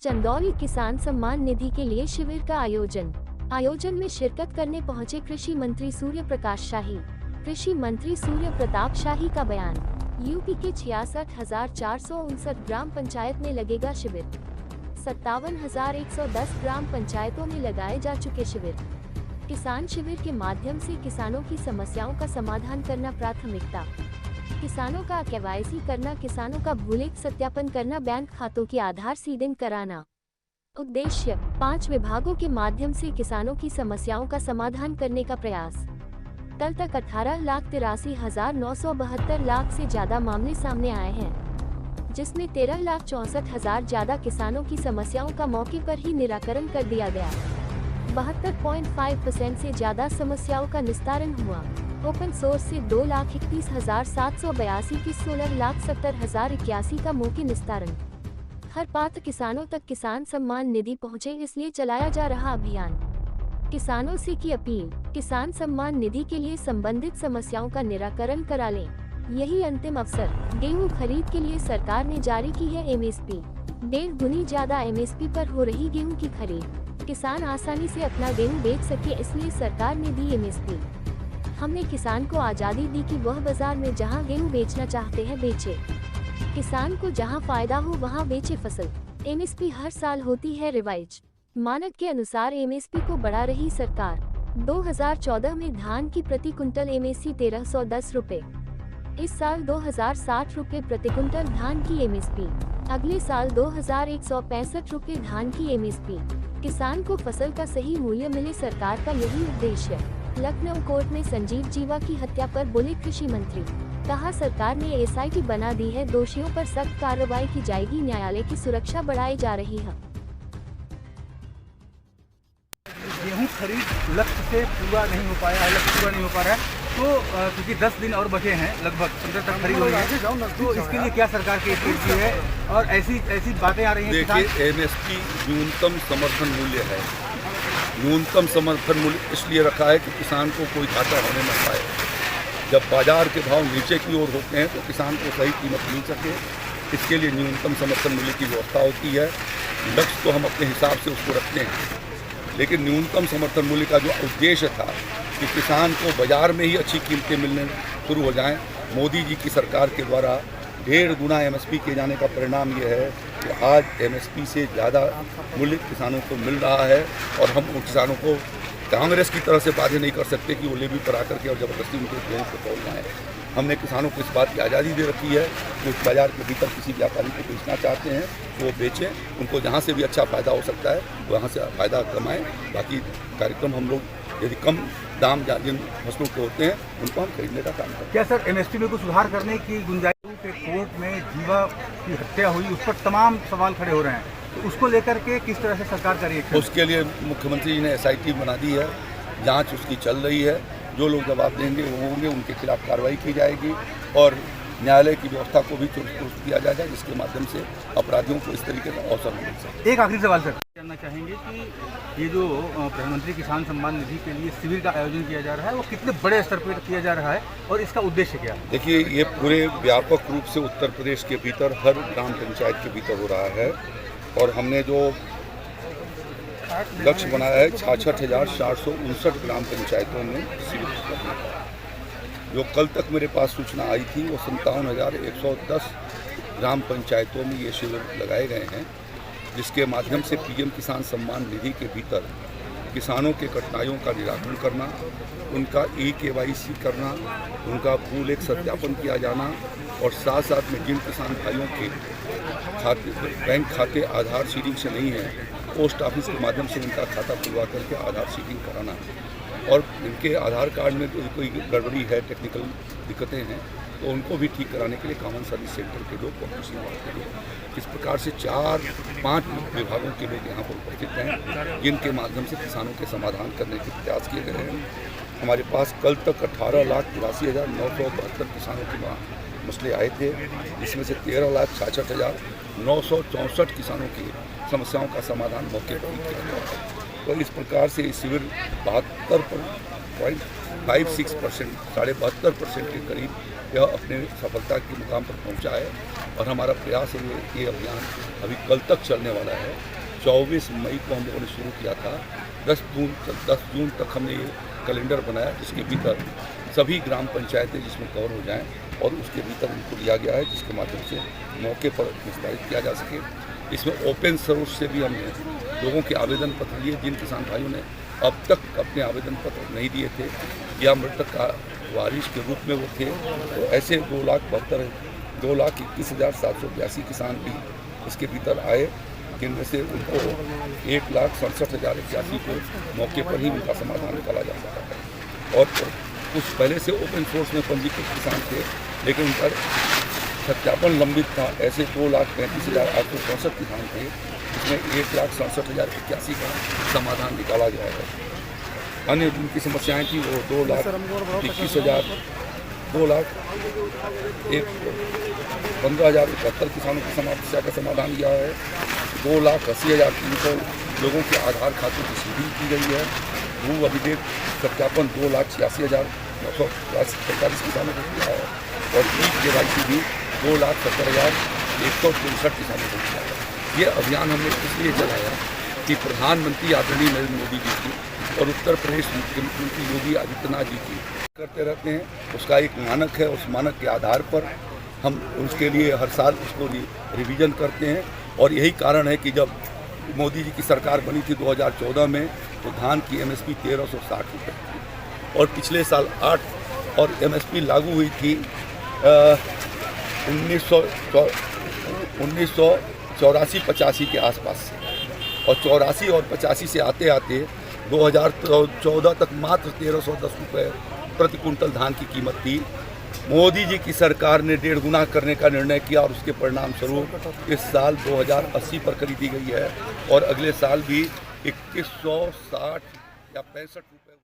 चंदौली किसान सम्मान निधि के लिए शिविर का आयोजन में शिरकत करने पहुंचे कृषि मंत्री सूर्य प्रकाश शाही। कृषि मंत्री सूर्य प्रताप शाही का बयान। यूपी के 66,459 ग्राम पंचायत में लगेगा शिविर। 57,110 ग्राम पंचायतों में लगाए जा चुके शिविर। किसान शिविर के माध्यम से किसानों की समस्याओं का समाधान करना प्राथमिकता। किसानों का KYC करना, किसानों का भूलेख सत्यापन करना, बैंक खातों की आधार सीडिंग कराना। उद्देश्य 5 विभागों के माध्यम से किसानों की समस्याओं का समाधान करने का प्रयास। कल तक 18,83,972 लाख से ज्यादा मामले सामने आए हैं, जिसमें 13,64,000 ज्यादा किसानों की समस्याओं का मौके पर ही निराकरण कर दिया गया। 72.5% से ज्यादा समस्याओं का निस्तारण हुआ। ओपन सोर्स से 2,31,782 की 16,70,081 का मौके निस्तारण। हर पात्र किसानों तक किसान सम्मान निधि पहुंचे, इसलिए चलाया जा रहा अभियान। किसानों से की अपील, किसान सम्मान निधि के लिए संबंधित समस्याओं का निराकरण करा लें, यही अंतिम अवसर। गेहूं खरीद के लिए सरकार ने जारी की है MSP। 1.5 गुनी ज्यादा MSP पर हो रही गेहूं की खरीद। किसान आसानी से अपना गेहूं बेच सके, इसलिए सरकार ने दी MSP। हमने किसान को आज़ादी दी कि वह बाजार में जहां गेहूं बेचना चाहते हैं बेचे। किसान को जहां फायदा हो वहां बेचे फसल। MSP हर साल होती है रिवाइज। मानक के अनुसार MSP को बढ़ा रही सरकार। 2014 में धान की प्रति कुंटल MSP 1,310 रुपए। इस साल 2,060 रुपए प्रति कुंटल धान की MSP। अगले साल 2,165 रुपए धान की MSP। किसान को फसल का सही मूल्य मिले, सरकार का यही उद्देश्य। लखनऊ कोर्ट में संजीव जीवा की हत्या पर बोले कृषि मंत्री। कहा, सरकार ने SIT बना दी है, दोषियों पर सख्त कार्रवाई की जाएगी, न्यायालय की सुरक्षा बढ़ाई जा रही है। गेहूं खरीद लक्ष्य से पूरा नहीं हो पाया है, लक्ष्य पूरा नहीं हो पा रहा है, तो क्योंकि 10 दिन और बचे हैं, लगभग 15 तक खरीद होगी, तो इसके लिए क्या सरकार की स्ट्रेटजी है? और ऐसी बातें आ रही हैं। देखिए, MSP न्यूनतम समर्थन मूल्य है। न्यूनतम समर्थन मूल्य इसलिए रखा है कि किसान को कोई घाटा होने न पाए। जब बाजार के भाव नीचे की ओर होते हैं तो किसान को सही कीमत मिल सके, इसके लिए न्यूनतम समर्थन मूल्य की व्यवस्था होती है। लक्ष्य तो हम अपने हिसाब से उसको रखते हैं, लेकिन न्यूनतम समर्थन मूल्य का जो उद्देश्य था कि किसान को बाजार में ही अच्छी कीमतें मिलने शुरू हो जाएं, मोदी जी की सरकार के द्वारा 1.5 गुना MSP किए जाने का परिणाम ये है कि आज MSP से ज़्यादा मूल्य किसानों को मिल रहा है। और हम उन किसानों को कांग्रेस की तरह से बाध्य नहीं कर सकते कि वो लेवी पर आकर के और ज़बरदस्ती उनके गेहूं को तोड़ना है। हमने किसानों को इस बात की आज़ादी दे रखी है कि उस बाज़ार के भीतर किसी व्यापारी को बेचना चाहते हैं तो वो बेचें, उनको जहाँ से भी अच्छा फ़ायदा हो सकता है वहाँ से फ़ायदा कमाएँ। बाकी कार्यक्रम हम लोग यदि कम दाम जिन फसलों के होते हैं उनको हम खरीदने का काम करते हैं। क्या सर MSP में कुछ सुधार करने की गुंजाइश के कोर्ट में जीवा की हत्या हुई, उस पर तमाम सवाल खड़े हो रहे हैं, तो उसको लेकर के किस तरह से सरकार का रिएक्शन? उसके लिए मुख्यमंत्री जी ने SIT बना दी है, जांच उसकी चल रही है। जो लोग जवाब देंगे वो होंगे, उनके खिलाफ कार्रवाई की जाएगी और न्यायालय की व्यवस्था को भी चुस्त किया जाएगा, जिसके माध्यम से अपराधियों को इस तरीके का अवसर मिल सके। एक आखिरी सवाल सर, जानना चाहेंगे कि ये जो प्रधानमंत्री किसान सम्मान निधि के लिए शिविर का आयोजन किया जा रहा है वो कितने बड़े स्तर पर किया जा रहा है और इसका उद्देश्य क्या है? देखिए, ये पूरे व्यापक रूप से उत्तर प्रदेश के भीतर हर ग्राम पंचायत के भीतर हो रहा है और हमने जो लक्ष्य बनाया है 66,459 ग्राम पंचायतों में शिविर करने का। जो कल तक मेरे पास सूचना आई थी वो 57,110 ग्राम पंचायतों में ये शिविर लगाए गए हैं, जिसके माध्यम से PM किसान सम्मान निधि के भीतर किसानों के कठिनाइयों का निराकरण करना, उनका KYC करना, उनका भूलेख सत्यापन किया जाना और साथ साथ में जिन किसान भाइयों के बैंक खाते आधार सीडिंग से नहीं है, पोस्ट ऑफिस के माध्यम से उनका खाता खुलवा करके आधार सीडिंग कराना और इनके आधार कार्ड में कोई गड़बड़ी है, टेक्निकल दिक्कतें हैं तो उनको भी ठीक कराने के लिए कॉमन सर्विस सेंटर के लोग कोऑपरेशन के लिए इस प्रकार से 4-5 विभागों के लोग यहाँ पर उपस्थित हैं, जिनके माध्यम से किसानों के समाधान करने के प्रयास किए गए हैं। हमारे पास कल तक 18,83,972 किसानों के मसले आए थे, जिसमें से 13,66,964 किसानों की समस्याओं का समाधान मौके पर किया गया है। तो इस प्रकार से शिविर 72 72.56%, 72.5% के करीब यह अपने सफलता के मुकाम पर पहुंचा है। और हमारा प्रयास है ये अभियान अभी कल तक चलने वाला है। 24 मई को हम लोगों ने शुरू किया था। 10 जून तक हमने ये कैलेंडर बनाया, जिसके भीतर सभी ग्राम पंचायतें जिसमें कवर हो जाएं और उसके भीतर उनको लिया गया है, जिसके माध्यम से मौके पर निष्पादित किया जा सके। इसमें ओपन सोर्स से भी हमने लोगों के आवेदन पत्र लिए। जिन किसान भाइयों ने अब तक अपने आवेदन पत्र नहीं दिए थे या मृतक का वारिस के रूप में वो थे, तो ऐसे 2,21,782 किसान भी इसके भीतर आए, जिनमें से उनको 1,67,081 को मौके पर ही उनका समाधान निकाला जा सका है। और कुछ पहले से ओपन सोर्स में पंजीकृत किसान थे, लेकिन उनका सत्यापन लंबित था। ऐसे 2,35,864 किसान थे, जिसमें 1,67,081 का समाधान निकाला गया है। अन्य जिनकी समस्याएं थी वो 2,21,000 2,15,071 किसानों की समस्या का समाधान किया है। 2,80,300 लोगों के आधार खातों की सीडिंग की गई है। भू अभिलेख सत्यापन 2,86,945 किसानों को किया है। और KYC भी 2,70,163 किसानों को किया है। ये अभियान हमने इसलिए चलाया कि प्रधानमंत्री आदरणीय नरेंद्र मोदी जी की और उत्तर प्रदेश मुख्यमंत्री योगी आदित्यनाथ जी की करते रहते हैं, उसका एक मानक है। उस मानक के आधार पर हम उसके लिए हर साल उसको रिवीजन करते हैं। और यही कारण है कि जब मोदी जी की सरकार बनी थी 2014 में, तो धान की MSP 1,360 रुपये थी और पिछले साल 8 और MSP लागू हुई थी 1984-85 के आसपास से। और 84 और 85 से आते आते 2014 तक मात्र 1,310 रुपये प्रति कुंटल धान की कीमत थी। मोदी जी की सरकार ने 1.5 गुना करने का निर्णय किया और उसके परिणाम स्वरूप इस साल 2,080 पर खरीदी गई है और अगले साल भी 2,160 या 65 रुपये